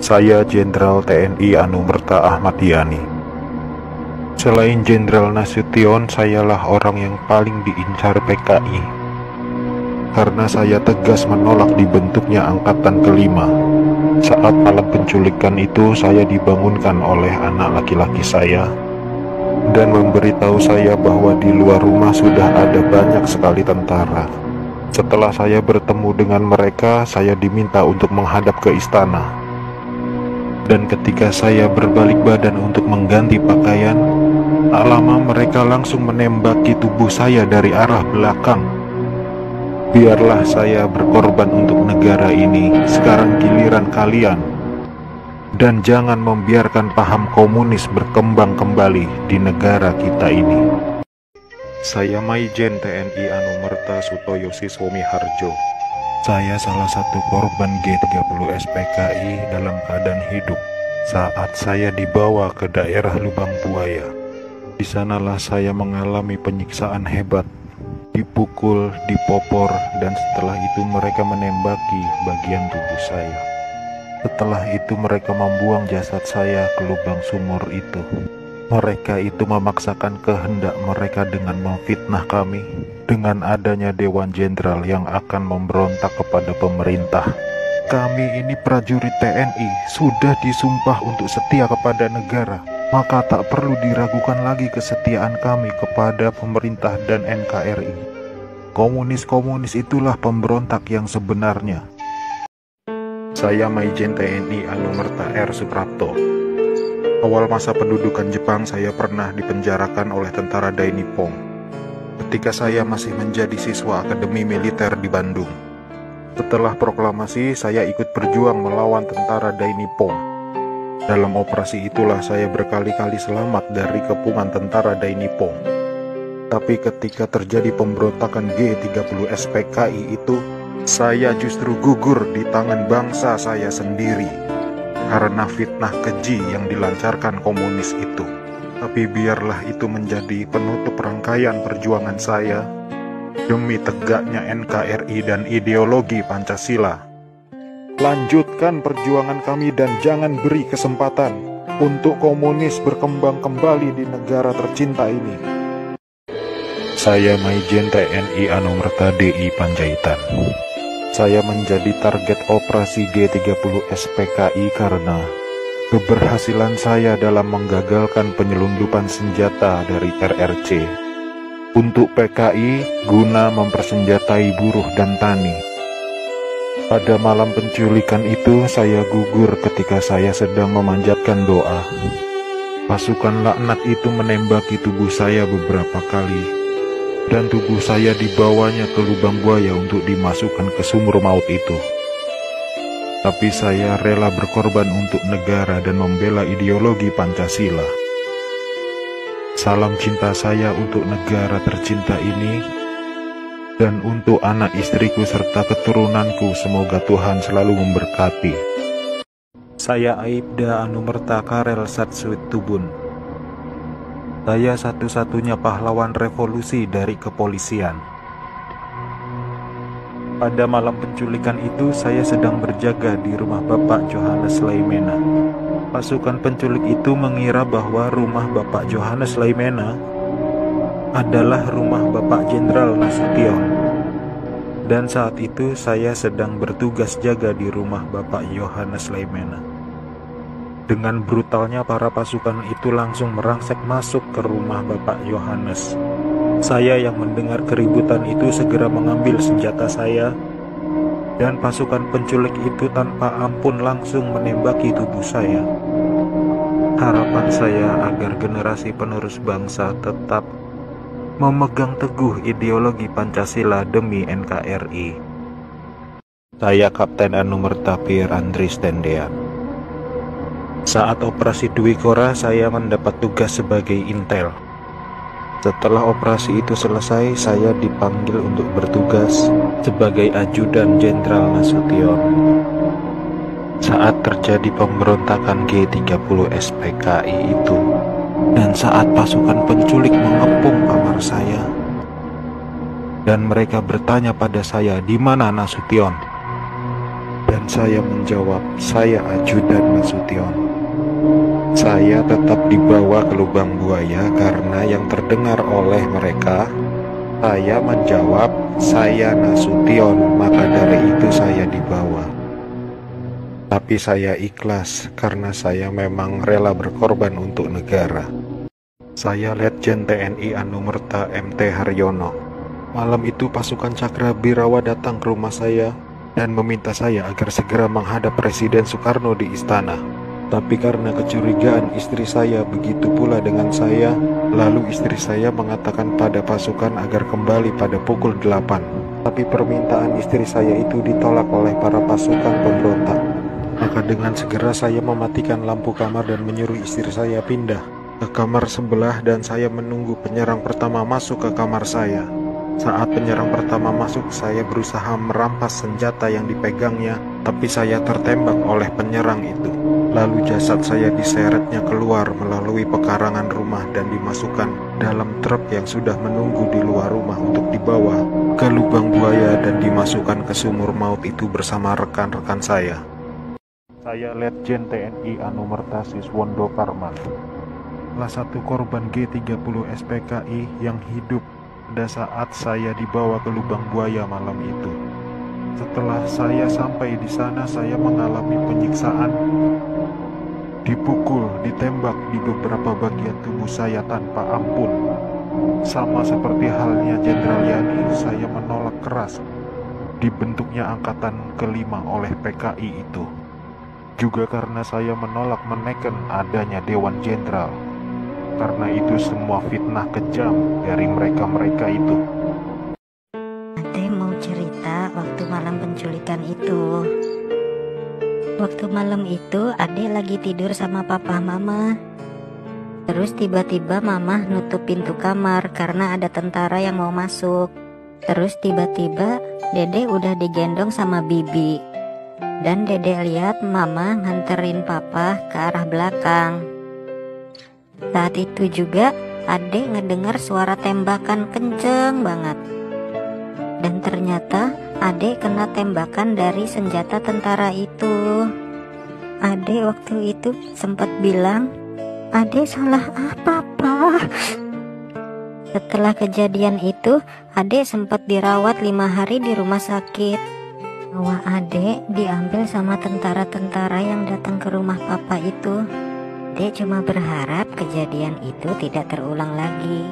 Saya Jenderal TNI Anumerta Ahmad Yani. Selain Jenderal Nasution, sayalah orang yang paling diincar PKI. Karena saya tegas menolak dibentuknya Angkatan Kelima. Saat malam penculikan itu, saya dibangunkan oleh anak laki-laki saya dan memberitahu saya bahwa di luar rumah sudah ada banyak sekali tentara. Setelah saya bertemu dengan mereka, saya diminta untuk menghadap ke istana. Dan ketika saya berbalik badan untuk mengganti pakaian, tak lama mereka langsung menembaki tubuh saya dari arah belakang. Biarlah saya berkorban untuk negara ini, sekarang giliran kalian. Dan jangan membiarkan paham komunis berkembang kembali di negara kita ini. Saya Maijen TNI Anumerta Sutoyo Siswomi Harjo. Saya salah satu korban G30 SPKI dalam keadaan hidup saat saya dibawa ke daerah Lubang Buaya. Di sanalah saya mengalami penyiksaan hebat, dipukul, dipopor, dan setelah itu mereka menembaki bagian tubuh saya. Setelah itu mereka membuang jasad saya ke lubang sumur itu. Mereka itu memaksakan kehendak mereka dengan memfitnah kami dengan adanya Dewan Jenderal yang akan memberontak kepada pemerintah. Kami ini prajurit TNI, sudah disumpah untuk setia kepada negara, maka tak perlu diragukan lagi kesetiaan kami kepada pemerintah dan NKRI. Komunis-komunis itulah pemberontak yang sebenarnya. Saya Maijen TNI Anumerta R. Suprapto. Awal masa pendudukan Jepang, saya pernah dipenjarakan oleh tentara Dai Nippon ketika saya masih menjadi siswa Akademi Militer di Bandung. Setelah proklamasi, saya ikut berjuang melawan tentara Dai Nippon. Dalam operasi itulah saya berkali-kali selamat dari kepungan tentara Dai Nippon. Tapi ketika terjadi pemberontakan G30 SPKI itu, saya justru gugur di tangan bangsa saya sendiri karena fitnah keji yang dilancarkan komunis itu. Tapi biarlah itu menjadi penutup rangkaian perjuangan saya demi tegaknya NKRI dan ideologi Pancasila. Lanjutkan perjuangan kami dan jangan beri kesempatan untuk komunis berkembang kembali di negara tercinta ini. Saya Maijen TNI Anumerta DI Panjaitan. Saya menjadi target operasi G30 SPKI karena keberhasilan saya dalam menggagalkan penyelundupan senjata dari RRC untuk PKI guna mempersenjatai buruh dan tani. Pada malam penculikan itu, saya gugur ketika saya sedang memanjatkan doa. Pasukan laknat itu menembaki tubuh saya beberapa kali, dan tubuh saya dibawanya ke lubang buaya untuk dimasukkan ke sumur maut itu. Tapi saya rela berkorban untuk negara dan membela ideologi Pancasila. Salam cinta saya untuk negara tercinta ini, dan untuk anak istriku serta keturunanku, semoga Tuhan selalu memberkati. Saya Aibda Anumerta Karel Satsuit Tubun. Saya satu-satunya pahlawan revolusi dari kepolisian. Pada malam penculikan itu, saya sedang berjaga di rumah Bapak Johannes Laimena. Pasukan penculik itu mengira bahwa rumah Bapak Johannes Laimena adalah rumah Bapak Jenderal Nasution. Dan saat itu saya sedang bertugas jaga di rumah Bapak Johannes Laimena. Dengan brutalnya para pasukan itu langsung merangsek masuk ke rumah Bapak Johannes. Saya yang mendengar keributan itu segera mengambil senjata saya, dan pasukan penculik itu tanpa ampun langsung menembaki tubuh saya. Harapan saya agar generasi penerus bangsa tetap memegang teguh ideologi Pancasila demi NKRI. Saya Kapten Anumerta Pierre Andries Tendean. Saat operasi Dwi Kora, saya mendapat tugas sebagai intel. Setelah operasi itu selesai, saya dipanggil untuk bertugas sebagai ajudan Jenderal Nasution. Saat terjadi pemberontakan G30 SPKI itu, dan saat pasukan penculik mengepung kamar saya, dan mereka bertanya pada saya, "Di mana Nasution?" Dan Dan saya menjawab, saya ajudan Nasution. Saya tetap dibawa ke lubang buaya karena yang terdengar oleh mereka. Saya menjawab, saya Nasution, maka dari itu saya dibawa. Tapi saya ikhlas karena saya memang rela berkorban untuk negara. Saya Letjen TNI Anumerta MT Haryono. Malam itu pasukan Cakrabirawa datang ke rumah saya dan meminta saya agar segera menghadap Presiden Soekarno di istana. Tapi karena kecurigaan istri saya begitu pula dengan saya, lalu istri saya mengatakan pada pasukan agar kembali pada pukul 8. Tapi permintaan istri saya itu ditolak oleh para pasukan pemberontak. Maka dengan segera saya mematikan lampu kamar dan menyuruh istri saya pindah ke kamar sebelah dan saya menunggu penyerang pertama masuk ke kamar saya. Saat penyerang pertama masuk, saya berusaha merampas senjata yang dipegangnya, tapi saya tertembak oleh penyerang itu. Lalu jasad saya diseretnya keluar melalui pekarangan rumah dan dimasukkan dalam truk yang sudah menunggu di luar rumah untuk dibawa ke lubang buaya dan dimasukkan ke sumur maut itu bersama rekan-rekan saya. Saya Letjen TNI Anumerta Siswondo Parman, salah satu korban G30 SPKI yang hidup pada saat saya dibawa ke lubang buaya malam itu. Setelah saya sampai di sana, saya mengalami penyiksaan, dipukul, ditembak di beberapa bagian tubuh saya tanpa ampun. Sama seperti halnya Jenderal Yani, saya menolak keras dibentuknya angkatan kelima oleh PKI itu. Juga karena saya menolak menekan adanya Dewan Jenderal. Karena itu semua fitnah kejam dari mereka-mereka itu. Ade mau cerita waktu malam penculikan itu. Waktu malam itu Ade lagi tidur sama papa mama. Terus tiba-tiba mama nutup pintu kamar karena ada tentara yang mau masuk. Terus tiba-tiba Dede udah digendong sama bibi. Dan Dede lihat mama nganterin papa ke arah belakang. Saat itu juga Ade ngedengar suara tembakan kenceng banget. Dan ternyata Ade kena tembakan dari senjata tentara itu. Ade waktu itu sempat bilang, Ade salah apa, Pak? Setelah kejadian itu, Ade sempat dirawat 5 hari di rumah sakit. Nyawa Ade diambil sama tentara-tentara yang datang ke rumah papa itu. Ade cuma berharap kejadian itu tidak terulang lagi.